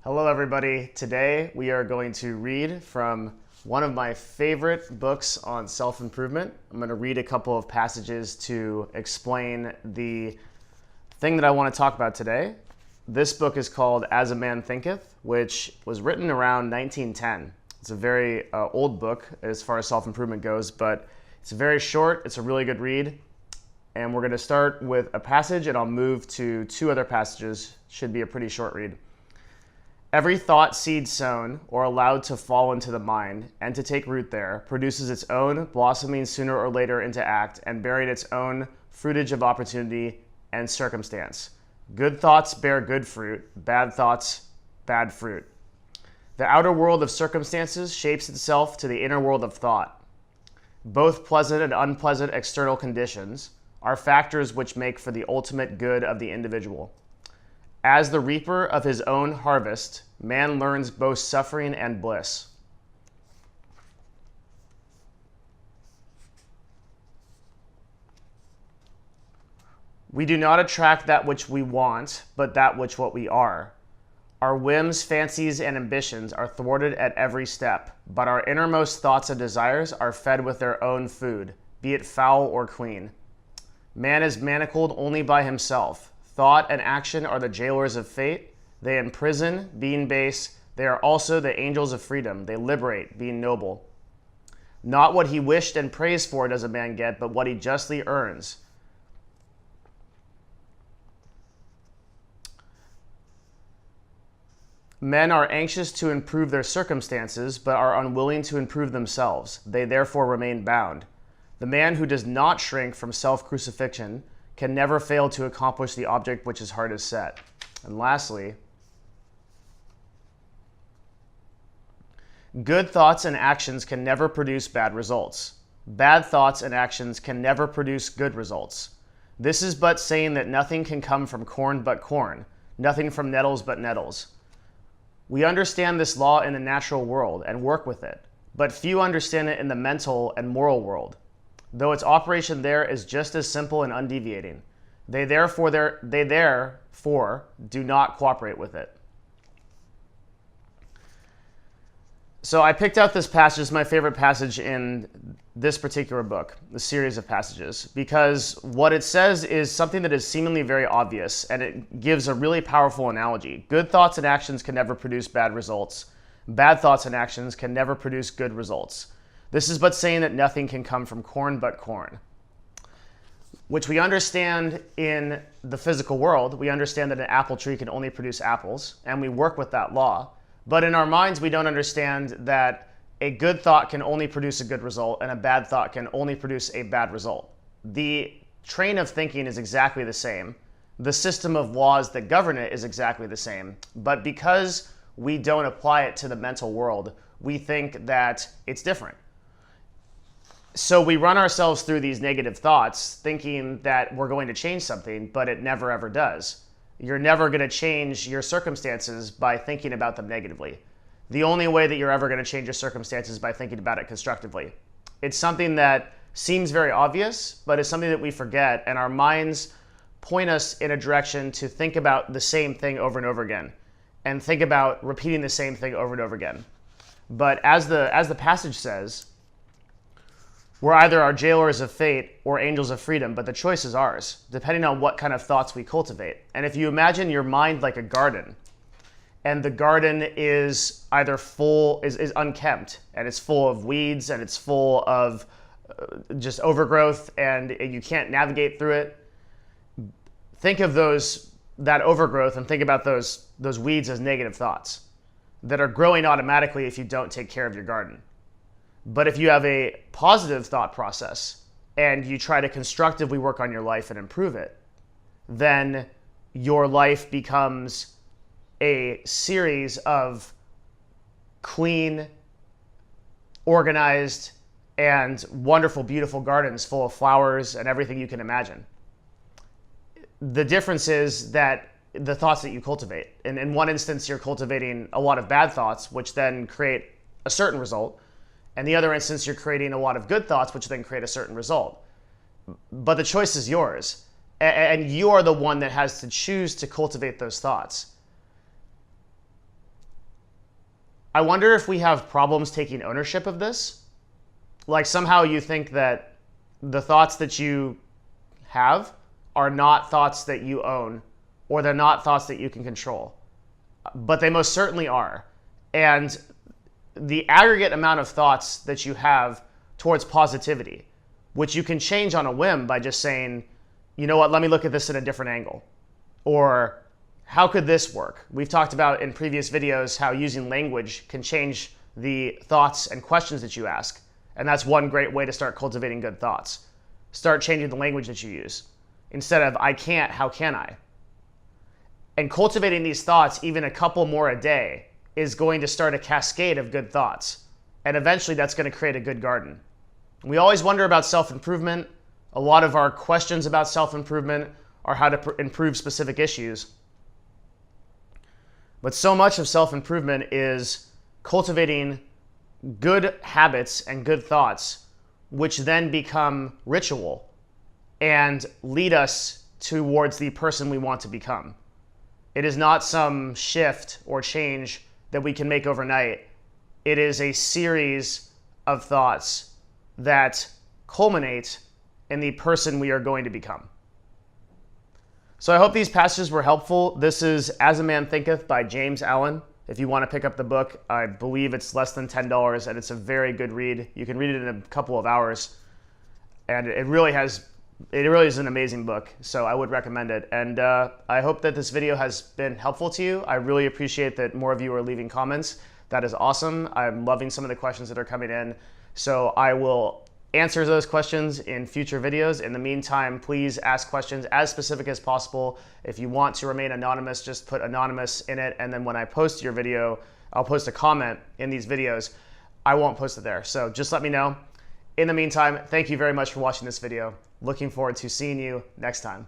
Hello, everybody. Today we are going to read from one of my favorite books on self-improvement. I'm going to read a couple of passages to explain the thing that I want to talk about today. This book is called As a Man Thinketh, which was written around 1910. It's a very old book as far as self-improvement goes, but it's very short. It's a really good read. And we're going to start with a passage, and I'll move to two other passages. Should be a pretty short read. Every thought seed sown or allowed to fall into the mind and to take root there produces its own, blossoming sooner or later into act and bearing its own fruitage of opportunity and circumstance. Good thoughts bear good fruit, bad thoughts, bad fruit. The outer world of circumstances shapes itself to the inner world of thought. Both pleasant and unpleasant external conditions are factors which make for the ultimate good of the individual. As the reaper of his own harvest, man learns both suffering and bliss. We do not attract that which we want, but that which what we are. Our whims, fancies, and ambitions are thwarted at every step, but our innermost thoughts and desires are fed with their own food, be it fowl or clean. Man is manacled only by himself. Thought and action are the jailers of fate. They imprison, being base. They are also the angels of freedom. They liberate, being noble. Not what he wished and prays for does a man get, but what he justly earns. Men are anxious to improve their circumstances, but are unwilling to improve themselves. They therefore remain bound. The man who does not shrink from self-crucifixion can never fail to accomplish the object which his heart has set. And lastly, good thoughts and actions can never produce bad results. Bad thoughts and actions can never produce good results. This is but saying that nothing can come from corn but corn, nothing from nettles but nettles. We understand this law in the natural world and work with it, but few understand it in the mental and moral world, though its operation there is just as simple and undeviating. They therefore do not cooperate with it. So I picked out this passage as my favorite passage in this particular book, the series of passages, because what it says is something that is seemingly very obvious, and it gives a really powerful analogy. Good thoughts and actions can never produce bad results. Bad thoughts and actions can never produce good results. This is but saying that nothing can come from corn but corn, which we understand in the physical world. We understand that an apple tree can only produce apples, and we work with that law. But in our minds, we don't understand that a good thought can only produce a good result, and a bad thought can only produce a bad result. The train of thinking is exactly the same. The system of laws that govern it is exactly the same. But because we don't apply it to the mental world, we think that it's different. So we run ourselves through these negative thoughts thinking that we're going to change something, but it never ever does. You're never going to change your circumstances by thinking about them negatively. The only way that you're ever going to change your circumstances is by thinking about it constructively. It's something that seems very obvious, but it's something that we forget, and our minds point us in a direction to think about the same thing over and over again, and think about repeating the same thing over and over again. But as the passage says, we're either our jailers of fate or angels of freedom, but the choice is ours, depending on what kind of thoughts we cultivate. And if you imagine your mind like a garden, and the garden is either is unkempt, and it's full of weeds, and it's full of just overgrowth, and you can't navigate through it, think of that overgrowth and think about those weeds as negative thoughts that are growing automatically if you don't take care of your garden. But if you have a positive thought process and you try to constructively work on your life and improve it, then your life becomes a series of clean, organized, and wonderful, beautiful gardens full of flowers and everything you can imagine. The difference is that the thoughts that you cultivate. And in one instance, you're cultivating a lot of bad thoughts, which then create a certain result. And the other instance, you're creating a lot of good thoughts, which then create a certain result. But the choice is yours. And you are the one that has to choose to cultivate those thoughts. I wonder if we have problems taking ownership of this. Like somehow you think that the thoughts that you have are not thoughts that you own, or they're not thoughts that you can control. But they most certainly are. And the aggregate amount of thoughts that you have towards positivity, which you can change on a whim by just saying, you know what, let me look at this in a different angle. Or how could this work? We've talked about in previous videos how using language can change the thoughts and questions that you ask. And that's one great way to start cultivating good thoughts. Start changing the language that you use. Instead of, I can't, how can I? And cultivating these thoughts, even a couple more a day, is going to start a cascade of good thoughts. And eventually that's going to create a good garden. We always wonder about self-improvement. A lot of our questions about self-improvement are how to improve specific issues. But so much of self-improvement is cultivating good habits and good thoughts, which then become ritual and lead us towards the person we want to become. It is not some shift or change that we can make overnight. It is a series of thoughts that culminate in the person we are going to become. So I hope these passages were helpful. This is As a Man Thinketh by James Allen. If you want to pick up the book, I believe it's less than $10, and it's a very good read. You can read it in a couple of hours, and it really is an amazing book, so I would recommend it. And I hope that this video has been helpful to you. I really appreciate that more of you are leaving comments. That is awesome. I'm loving some of the questions that are coming in. So I will answer those questions in future videos. In the meantime, please ask questions as specific as possible. If you want to remain anonymous, just put anonymous in it. And then when I post your video, I'll post a comment in these videos. I won't post it there. So just let me know. In the meantime, thank you very much for watching this video. Looking forward to seeing you next time.